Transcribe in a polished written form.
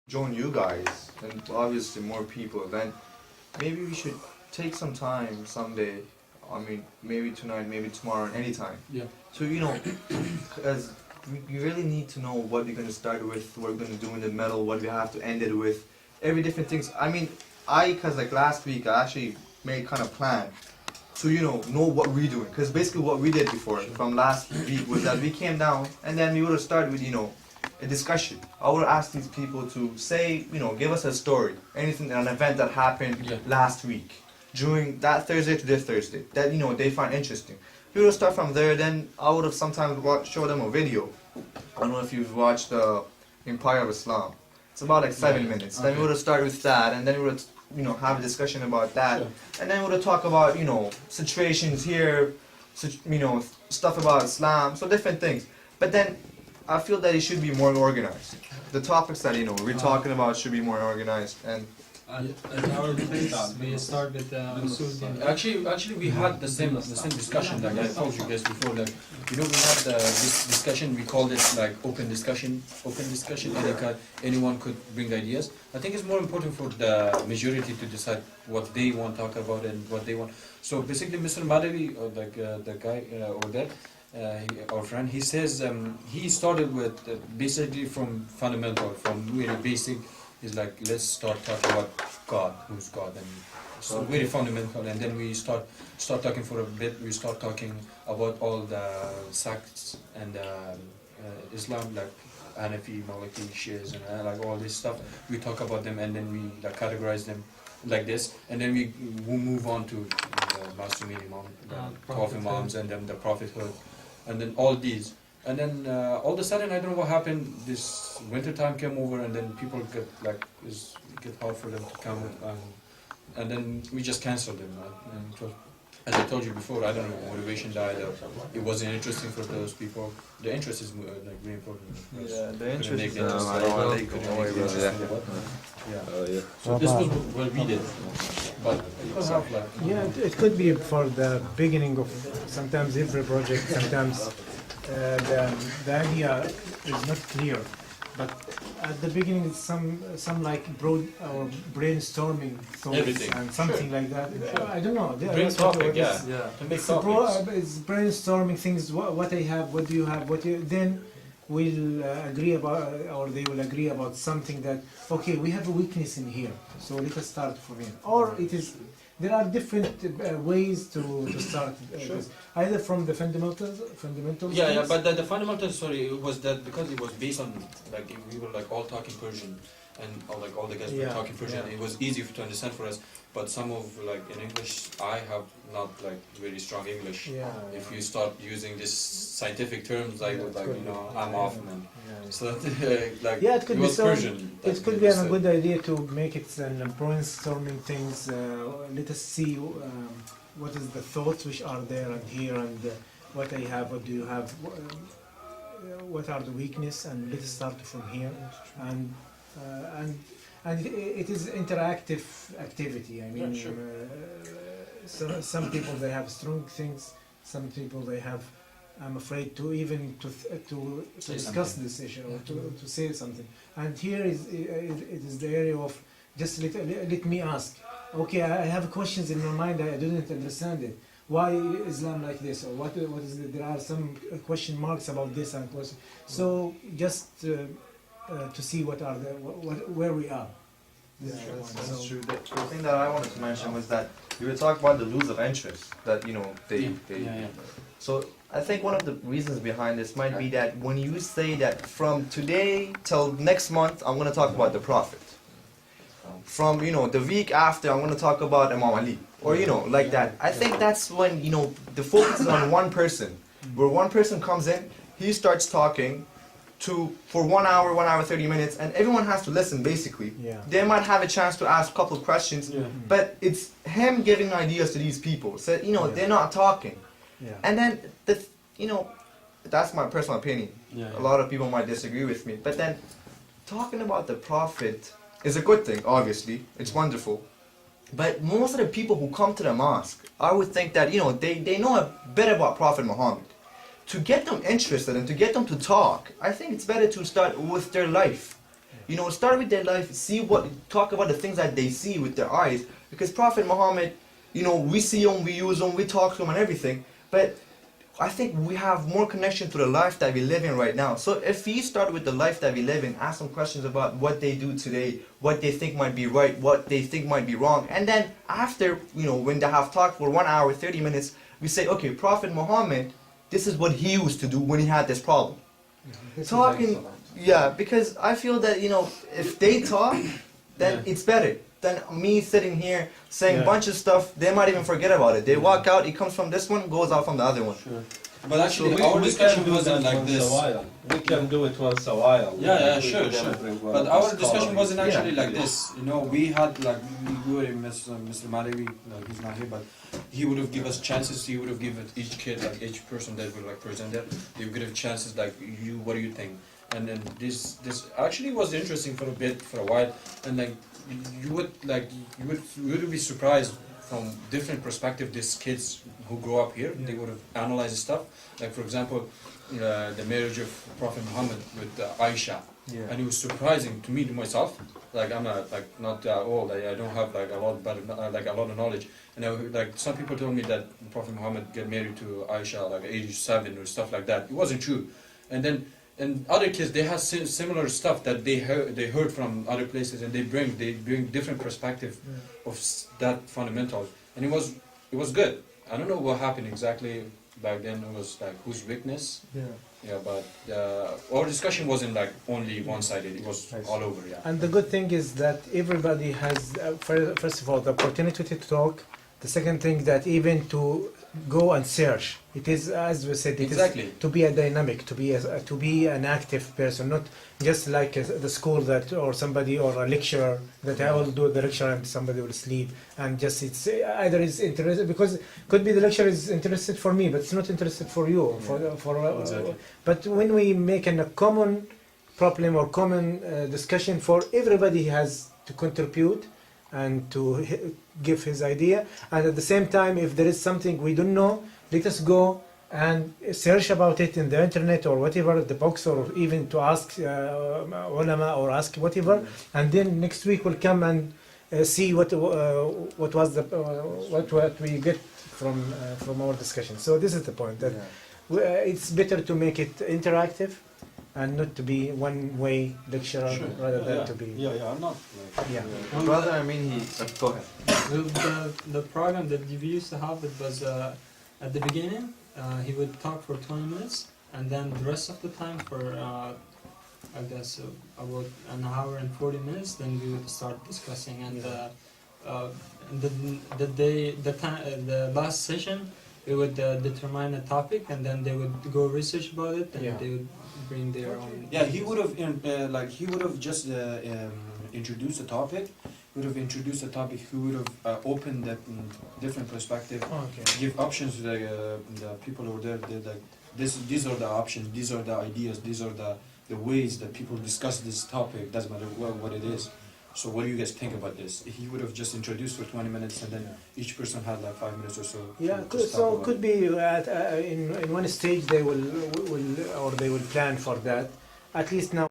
join you guys and obviously more people, then maybe we should take some time someday. I mean, maybe tonight, maybe tomorrow, anytime. Yeah. So because we really need to know what we're gonna start with, what we're gonna do in the middle, what we have to end it with, every different things. I mean, cause like last week I actually made kind of plan to know what we're doing. Cause basically what we did before from last week was that we came down and then we would have started with a discussion. I would ask these people to say, give us a story, anything, an event that happened last week, during that Thursday to this Thursday, that they find interesting. We would start from there. Then I would have sometimes show them a video. I don't know if you've watched Empire of Islam. It's about like 7 minutes. Then we would have started with that, and then we would have a discussion about that, and then we would have talk about situations here, stuff about Islam, so different things. But then I feel that it should be more organized. The topics that we're talking about should be more organized. And at our place, we start with Actually, we had the same discussion. Like I told you guys before, that we had this discussion. We called it like open discussion. Anyone could bring ideas. I think it's more important for the majority to decide what they want to talk about and what they want. So basically, Mr. Madawi, or the guy over there, our friend, he says he started with basically from fundamental, from really basic. Is like, let's start talking about God, who's God, and so very fundamental, and then we start talking for a bit. We start talking about all the sects and Islam, like Hanafi, Maliki, Shias, and like all this stuff. We talk about them, and then we like categorize them like this, and then we move on to the Masumi Imam, the 12 Imams, and then the Prophethood, and then all these. And then all of a sudden, I don't know what happened. This winter time came over, and then people get hard for them to come, and then we just canceled them. And as I told you before, I don't know, motivation died. It wasn't interesting for those people. The interest is like really important. Yeah, the interest is So this was what we did. But it could have like it could be for the beginning of sometimes every project. Sometimes the idea is not clear, but at the beginning it's some like broad or brainstorming thoughts Everything. and something like that. I don't know. bring topic, It's brainstorming things. What I have, what do you have, then we'll agree about, or they will agree about something that okay, we have a weakness in here, so let us start from here. Or it is. There are different ways to start this. Either from the fundamentals. But the fundamentals, it was that because it was based on like we were like all talking Persian, and all the guys were talking Persian. It was easy to understand for us. But some of like in English, I have not like very strong English. If you start using this scientific terms, I would I'm off, man. So it could be Persian. It could be a good idea to make it brainstorming things. Let us see what is the thoughts which are there and here, and what I have, what do you have, what are the weakness, and let us start from here. And it is interactive activity. I mean, some people they have strong things. Some people they have. I'm afraid to even to discuss this issue or to say something. And here it is the area of just let me ask. Okay, I have questions in my mind. I didn't understand it. Why Islam like this, or what is it? There are some question marks about this and question. So just to see where we are. That's true. The thing that I wanted to mention was that you were talking about the lose of interest that So I think one of the reasons behind this might be that when you say that from today till next month I'm going to talk about the Prophet, from the week after I'm going to talk about Imam Ali, or like that. I think that's when the focus is on one person, where one person comes in, he starts talking for 1 hour, 1 hour 30 minutes, and everyone has to listen basically. They might have a chance to ask a couple of questions, but it's him giving ideas to these people. So they're not talking. And then that's my personal opinion. A lot of people might disagree with me, but then talking about the Prophet is a good thing. Obviously, it's wonderful. But most of the people who come to the mosque, I would think that they know a bit about Prophet Muhammad. To get them interested and to get them to talk, I think it's better to start with their life. You know, start with their life, talk about the things that they see with their eyes. Because Prophet Muhammad, you know, we see him, we use him, we talk to him and everything. But I think we have more connection to the life that we live in right now. So if we start with the life that we live in, ask them questions about what they do today, what they think might be right, what they think might be wrong. And then after, you know, when they have talked for 1 hour, 30 minutes, we say, okay, Prophet Muhammad, this is what he used to do when he had this problem. Talking, yeah, because I feel that, you know, if they talk, then it's better than me sitting here saying a bunch of stuff. They might even forget about it. They walk out, it comes from this one, goes out from the other one. Sure. But actually, our discussion wasn't like this. We can do it once a while. Yeah, sure. But our discussion wasn't actually like this. You know, we had like we were in Mr. Malawi, he's not here, but he would have given us chances. He would have given each kid, like each person that would like present it, they would give chances. Like you, what do you think? And then this actually was interesting for a while, and like you would be surprised from different perspective. These kids who grow up here, they would have analyzed stuff. Like for example, the marriage of Prophet Muhammad with Aisha, and it was surprising to me, to myself. Like I'm not old. I don't have like a lot of knowledge. And like some people told me that Prophet Muhammad get married to Aisha like age 7 or stuff like that. It wasn't true. And other kids, they have similar stuff that they heard from other places, and they bring different perspective of that fundamental, and it was good. I don't know what happened exactly back then. It was like whose weakness. But our discussion wasn't like only one-sided. It was all over. And the good thing is that everybody has, first of all, the opportunity to talk. The second thing, that even to go and search. It is, as we said, it is to be a dynamic, to be an active person, not just like the school that or somebody or a lecturer that I will do the lecture and somebody will sleep and just it's either is interested because could be the lecturer is interested for me but it's not interested for you but when we make a common problem or common discussion for everybody has to contribute and to give his idea, and at the same time if there is something we don't know, let us go and search about it in the internet or whatever, the books, or even to ask ulama or ask whatever, and then next week we'll come and see what was the what we get from our discussion. So this is the point that it's better to make it interactive and not to be one-way lecturer rather than to be. I'm not. Brother, I mean, go ahead. The program that we used to have, it was at the beginning, he would talk for 20 minutes, and then the rest of the time for, I guess, about an hour and 40 minutes, then we would start discussing. And the last session, we would determine a topic, and then they would go research about it, and they would bring their own. Yeah, he would have just introduced the topic. He would have introduced the topic. He would have opened that different perspective. Give options to the people over there. Like these are the options. These are the ideas. These are the ways that people discuss this topic. Doesn't matter what it is. So what do you guys think about this? He would have just introduced for 20 minutes, and then each person had like 5 minutes or so. Yeah, so could be in one stage they will plan for that. At least now.